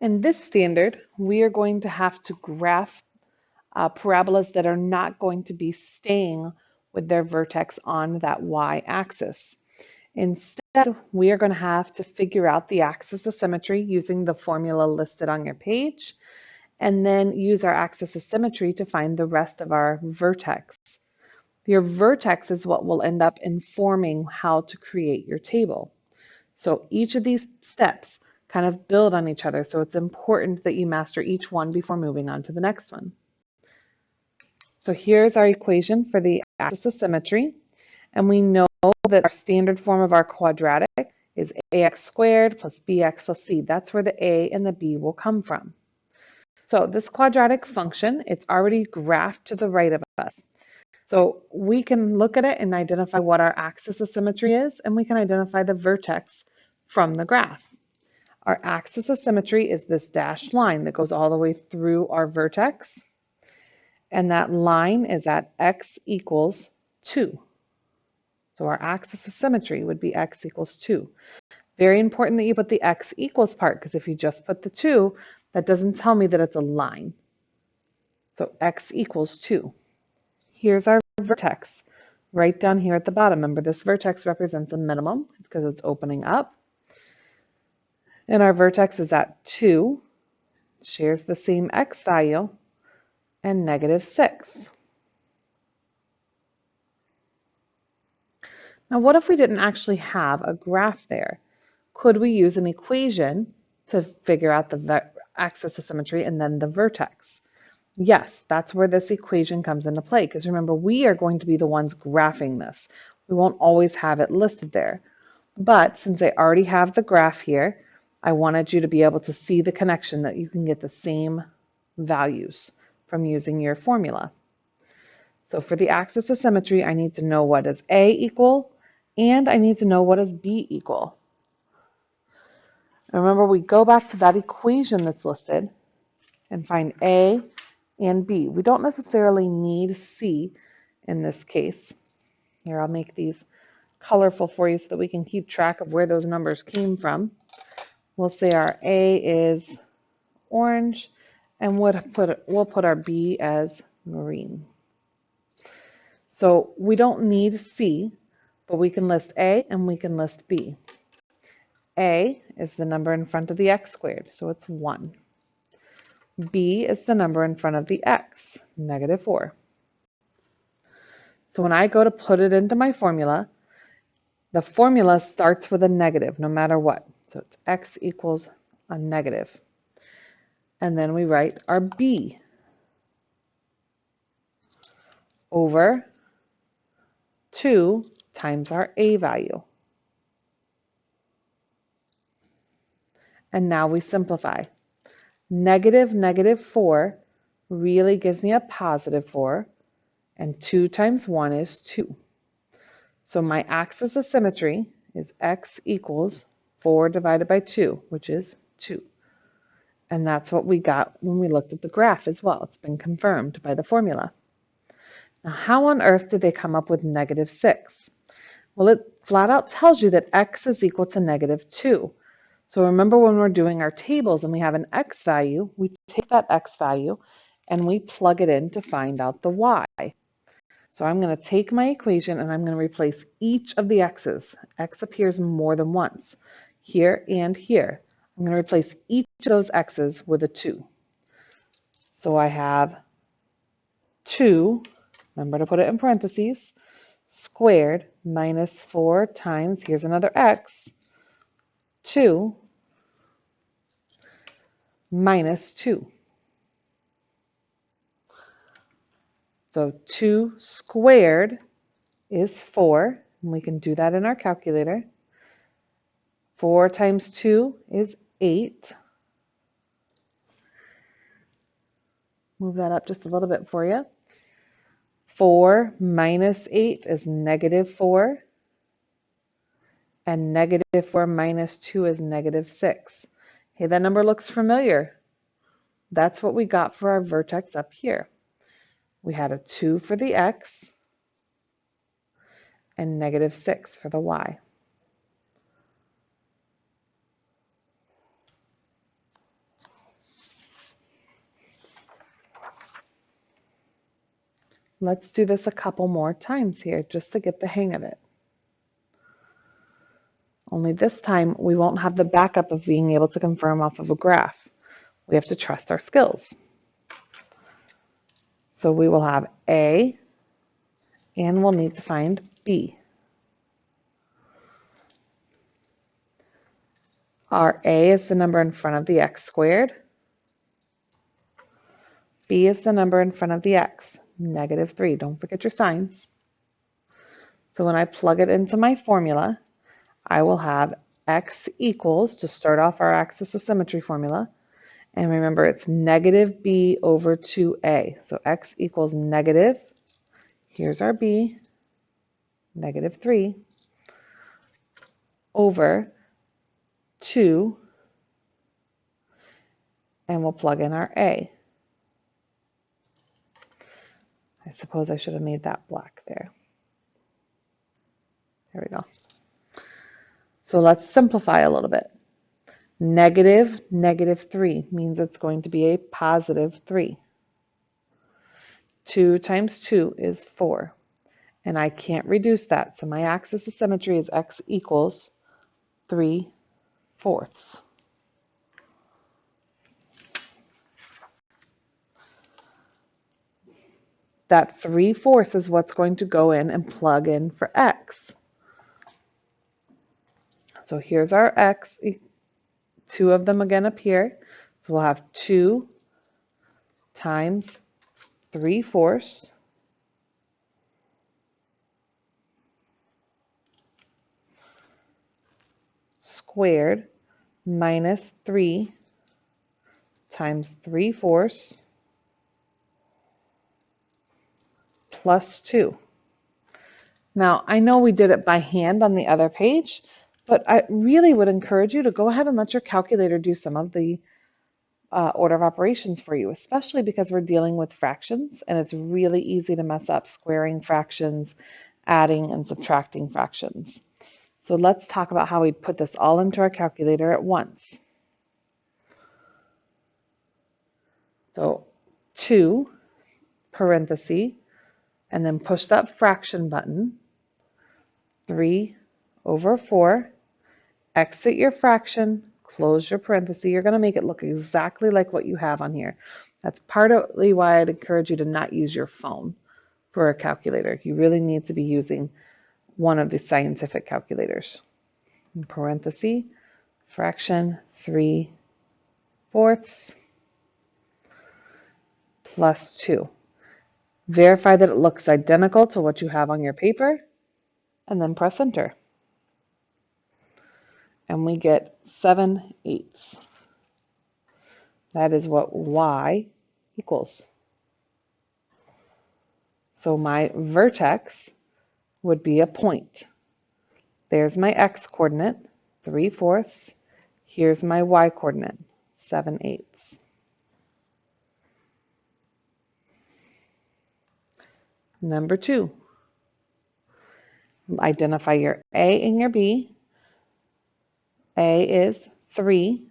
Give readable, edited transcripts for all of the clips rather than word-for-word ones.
In this standard, we are going to have to graph parabolas that are not going to be staying with their vertex on that y-axis. Instead, we are going to have to figure out the axis of symmetry using the formula listed on your page, and then use our axis of symmetry to find the rest of our vertex. Your vertex is what will end up informing how to create your table. So each of these steps kind of build on each other, so it's important that you master each one before moving on to the next one. So here's our equation for the axis of symmetry, and we know that our standard form of our quadratic is ax squared plus bx plus c. That's where the a and the b will come from. So this quadratic function, it's already graphed to the right of us. So we can look at it and identify what our axis of symmetry is, and we can identify the vertex from the graph. Our axis of symmetry is this dashed line that goes all the way through our vertex, and that line is at x equals 2. So our axis of symmetry would be x equals 2. Very important that you put the x equals part, because if you just put the 2, that doesn't tell me that it's a line. So x equals 2. Here's our vertex right down here at the bottom. Remember, this vertex represents a minimum because it's opening up. And our vertex is at 2, shares the same x value, and -6. Now, what if we didn't actually have a graph there? Could we use an equation to figure out the axis of symmetry and then the vertex? Yes, that's where this equation comes into play, because remember, we are going to be the ones graphing this. We won't always have it listed there. But since I already have the graph here, I wanted you to be able to see the connection, that you can get the same values from using your formula. So for the axis of symmetry, I need to know what does A equal, and I need to know what does B equal. And remember, we go back to that equation that's listed and find A and B. We don't necessarily need C in this case. Here, I'll make these colorful for you so that we can keep track of where those numbers came from. We'll say our A is orange, and we'll put our B as marine. So we don't need C, but we can list A and we can list B. A is the number in front of the x squared, so it's 1. B is the number in front of the x, -4. So when I go to put it into my formula, the formula starts with a negative no matter what. So it's x equals a negative. And then we write our B over 2 times our A value. And now we simplify. -4 really gives me a +4, and 2 times 1 is 2. So my axis of symmetry is x equals 4 divided by 2, which is 2. And that's what we got when we looked at the graph as well. It's been confirmed by the formula. Now, how on earth did they come up with -6? Well, it flat out tells you that x is equal to -2. So remember, when we're doing our tables and we have an x value, we take that x value and we plug it in to find out the y. So I'm going to take my equation and I'm going to replace each of the x's. X appears more than once, here and here. I'm going to replace each of those x's with a 2. So I have 2, remember to put it in parentheses, squared minus 4 times, here's another x, 2 minus 2. So 2 squared is 4, and we can do that in our calculator. 4 times 2 is 8. Move that up just a little bit for you. 4 minus 8 is -4. And -4 minus 2 is -6. Hey, that number looks familiar. That's what we got for our vertex up here. We had a 2 for the x and -6 for the y. Let's do this a couple more times here just to get the hang of it. Only this time we won't have the backup of being able to confirm off of a graph. We have to trust our skills. So we will have A, and we'll need to find B. Our A is the number in front of the x squared. B is the number in front of the x, -3. Don't forget your signs. So when I plug it into my formula, I will have x equals, to start off our axis of symmetry formula, and remember it's -b over 2a. So x equals negative, here's our b, -3, over 2, and we'll plug in our a. I suppose I should have made that black there. There we go. So let's simplify a little bit. -3 means it's going to be a +3. 2 times 2 is 4. And I can't reduce that. So my axis of symmetry is x equals 3/4. That 3/4 is what's going to go in and plug in for x. So here's our x, 2 of them again up here. So we'll have 2 times 3/4 squared minus 3 times 3/4 plus 2. Now, I know we did it by hand on the other page, but I really would encourage you to go ahead and let your calculator do some of the order of operations for you, especially because we're dealing with fractions and it's really easy to mess up squaring fractions, adding and subtracting fractions. So let's talk about how we'd put this all into our calculator at once. So 2 parenthesis, and then push that fraction button, 3/4, exit your fraction, close your parenthesis. You're going to make it look exactly like what you have on here. That's partly why I'd encourage you to not use your phone for a calculator. You really need to be using one of the scientific calculators. In parenthesis, fraction 3/4 plus 2. Verify that it looks identical to what you have on your paper, and then press enter. And we get 7/8. That is what y equals. So my vertex would be a point. There's my x coordinate, 3/4. Here's my y coordinate, 7/8. Number 2. Identify your A and your B. A is 3,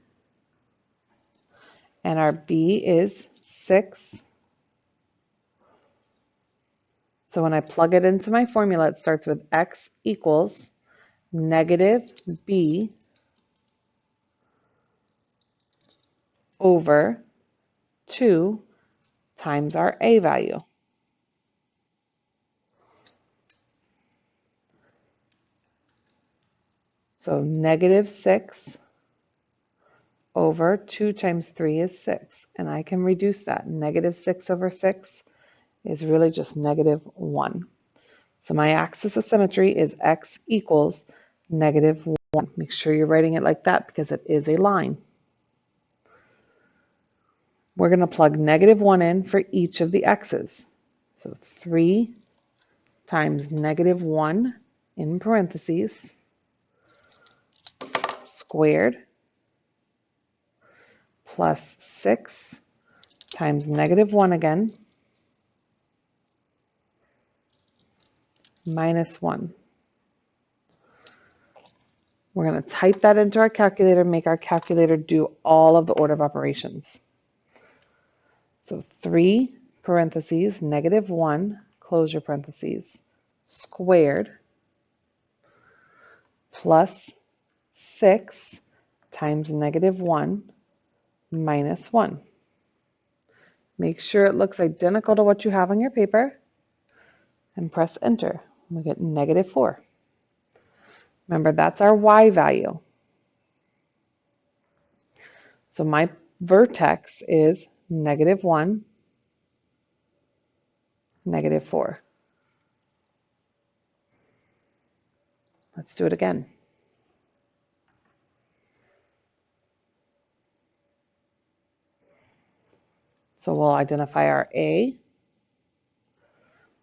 and our B is 6. So when I plug it into my formula, it starts with x equals -b over 2 times our A value. So -6 over 2 times 3 is 6. And I can reduce that. -6 over 6 is really just -1. So my axis of symmetry is x equals -1. Make sure you're writing it like that because it is a line. We're going to plug -1 in for each of the x's. So 3 times -1 in parentheses squared plus 6 times -1 again minus 1. We're going to type that into our calculator, make our calculator do all of the order of operations. So 3 parentheses -1 close your parentheses, squared plus 6 times -1 minus 1. Make sure it looks identical to what you have on your paper and press enter. We get -4. Remember, that's our y value. So my vertex is -1, -4. Let's do it again. So we'll identify our A.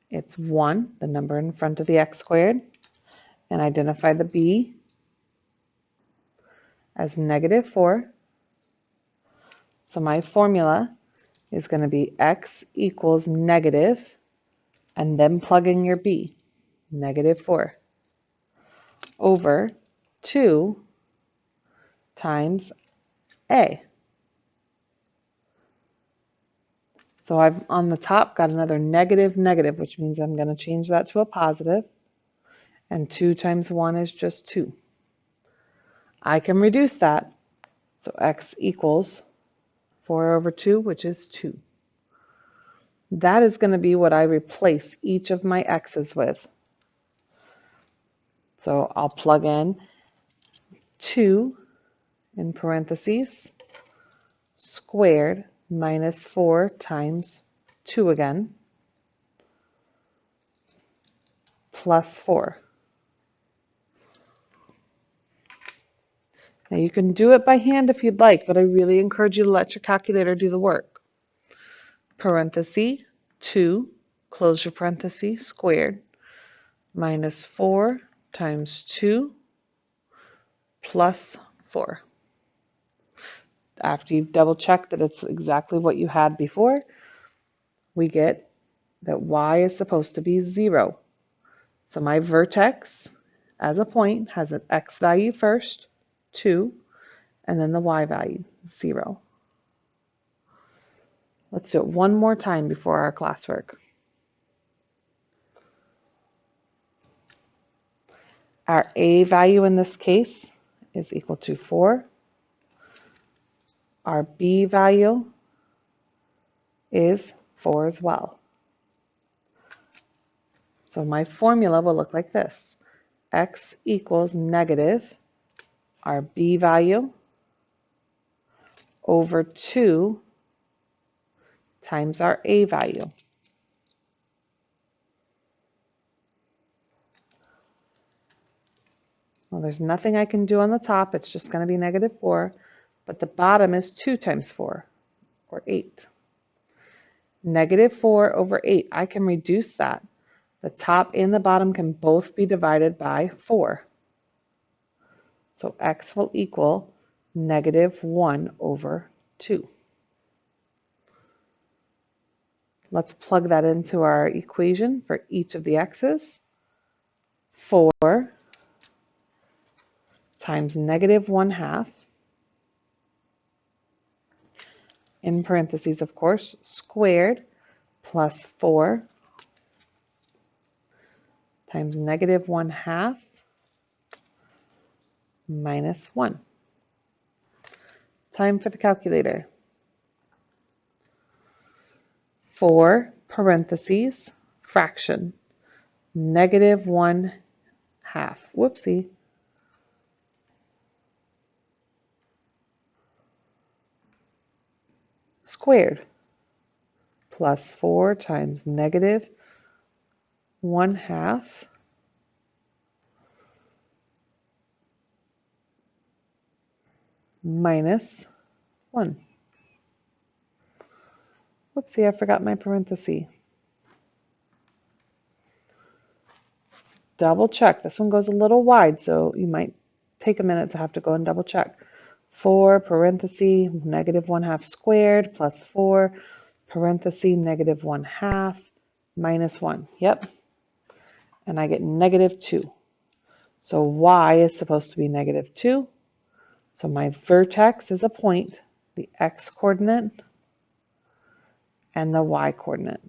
It's 1, the number in front of the x squared, and identify the B as -4. So my formula is going to be x equals negative, and then plug in your B, -4, over 2 times A. So I've on the top got another negative, which means I'm going to change that to a positive. And 2 times 1 is just 2. I can reduce that. So x equals 4 over 2, which is 2. That is going to be what I replace each of my x's with. So I'll plug in 2 in parentheses squared minus 4 times 2 again, plus 4. Now you can do it by hand if you'd like, but I really encourage you to let your calculator do the work. Parenthesis 2, close your parenthesis, squared, minus 4 times 2 plus 4. After you've double checked that it's exactly what you had before, we get that y is supposed to be 0. So my vertex as a point has an x value first, 2, and then the y value, 0. Let's do it one more time before our classwork. Our A value in this case is equal to 4. Our B value is 4 as well. So my formula will look like this. X equals negative our B value over 2 times our A value. Well, there's nothing I can do on the top. It's just going to be -4. But the bottom is 2 times 4, or 8. -4 over 8. I can reduce that. The top and the bottom can both be divided by 4. So x will equal -1 over 2. Let's plug that into our equation for each of the x's. 4 times -1/2, in parentheses, of course, squared, plus 4 times -1/2 minus 1. Time for the calculator. 4 parentheses, fraction, -1/2. Whoopsie. Squared, plus 4 times -1/2 minus 1. Whoopsie, I forgot my parenthesis. Double check. This one goes a little wide, so you might take a minute to have to go and double check. 4 parenthesis -1/2 squared plus 4 parenthesis -1/2 minus 1. Yep. And I get -2. So y is supposed to be -2. So my vertex is a point, the x coordinate and the y coordinate.